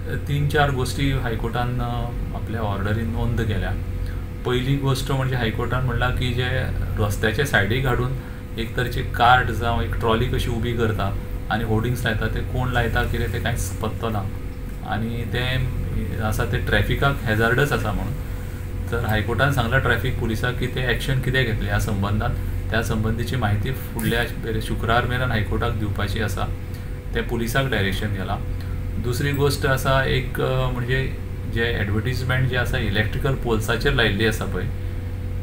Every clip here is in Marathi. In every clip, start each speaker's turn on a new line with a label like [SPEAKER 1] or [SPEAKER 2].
[SPEAKER 1] 3-4 गोष्टी हायकोर्टान आपल्या ऑर्डरीन नोंद केल्या. पहिली गोष्ट म्हणजे हायकोर्टान म्हणलां की जे रस्त्याचे सायडीक हाडून एक तरेची कार्ट जावं एक ट्रॉली कशी उबी करता आनी होर्डिंग्स लायता ते कोण लायता कितें तें कांयच पत्तो ना आनी तें आसा ते ट्रॅफिकाक हॅजार्डस आसा म्हणून. तर हायकोर्टान सांगलां ट्रॅफिक पुलिसाक की ते एक्शन कितें घेतलें ह्या संबंदान, त्या संबंधीची माहिती फुडल्या शुक्रार मेरेन हायकोर्टाक दिवपाची आसा. ते पुलिसाक डायरेक्शन गेलां. दुसरी गोष्ट आसा एक म्हणजे जे एडवर्टिजमेंट जे आसा इलेक्ट्रिकल पोल्साचेर लायिल्ली आसा पळय,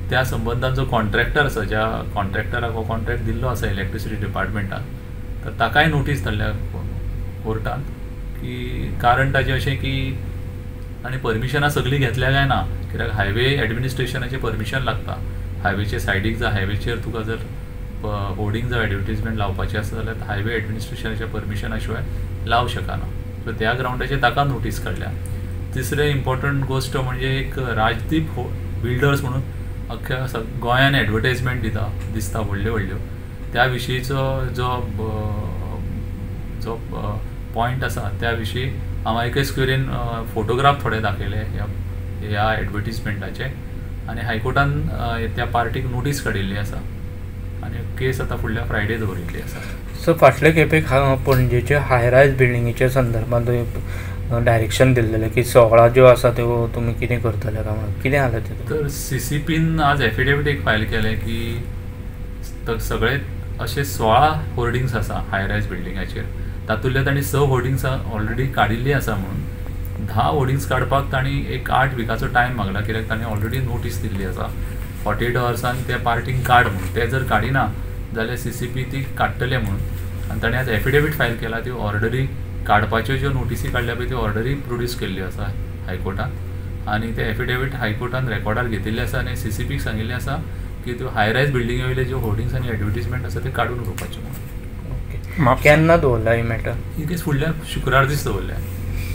[SPEAKER 1] त्या संबंधान जो कॉन्ट्रॅक्टर आसा, ज्या कॉन्ट्रॅक्टराक हो कॉन्ट्रॅक्ट दिल्लो आसा इलेक्ट्रिसिटी डिपार्टमेंटान, तर ताकाय नोटीस धाडल्या कोर्टान की कारण ताचें अशें की आनी परमिशनां सगळीं घेतल्या काय ना, कित्याक हायवे एडमिनिस्ट्रेशनाचें परमिशन लागता. हायवेचे सायडीक जर हायवेचेर तुका जर होर्डिंग जावं एडवर्टिजमेंट लावपाचें आसा जाल्यार हायवे एडमिनिस्ट्रेशनाच्या परमिशना शिवाय लावं शकना. सो त्या ग्रावंडाचेर ताका नोटीस काडल्या. तिसरें इम्पॉर्टंट गोष्ट म्हणजे एक राजदीप बिल्डर्स म्हणून अख्ख्या गोंयान एडवर्टायजमेंट दिसता व्हडल्यो व्हडल्यो, त्या विशींचो जो पॉयंट आसा त्या विशीं हांव एके स्क्वेरीन फोटोग्राफ थोडे दाखयले ह्या एडवर्टिजमेंटाचे आनी हायकोर्टान त्या पार्टीक नोटीस काडिल्ली आसा आनी केस आतां फुडल्या फ्रायडे दवरिल्ली आसा.
[SPEAKER 2] सो फाटले खेपेक पणजेच्या हायरायज बिल्डिंगेच्या संदर्भांत डायरेक्शन दिल्लेलें की 16 ज्यो आसा त्यो तुमी कितें करतले काय म्हणून, कितें जालें तें?
[SPEAKER 1] तर CCPन आज एफिडेविट एक फायल केलें की सगळे अशे 16 होर्डिंग्स आसा हायरायज बिल्डिंगाचेर, तातूंतले तांणी 6 होर्डिंग्स ऑलरेडी काडिल्ली आसा म्हणून 10 होर्डिंग्स काडपाक तांणी एक 8 विकाचो टायम मागला, कित्याक तांणी ऑलरेडी नोटीस दिल्ली आसा 48 अवर्सान त्या पार्टींक काड म्हणून. ते जर काडिना जाल्यार CCP ती काडटले म्हणून आनी ताणें आज एफिडेविट फायल केला. त्यो ऑर्डरी काडपाच्यो ज्यो नोटीसी काडल्या पळय त्यो ऑर्डरी प्रोड्यूस केल्ल्यो आसा हायकोर्टान आनी ते एफिडेविट हायकोर्टान रेकॉर्डार घेतिल्ले आसा आनी CCPक सांगिल्लें आसा की त्यो हायरायज बिल्डिंगे वयले ज्यो होर्डिंग्स आनी एडवर्टिजमेंट आसा ते काडून उडोवपाचे म्हणून.
[SPEAKER 2] केन्ना दवरला ही मॅटर?
[SPEAKER 1] ही केस फुडल्या शुक्रार दीस दवरल्या.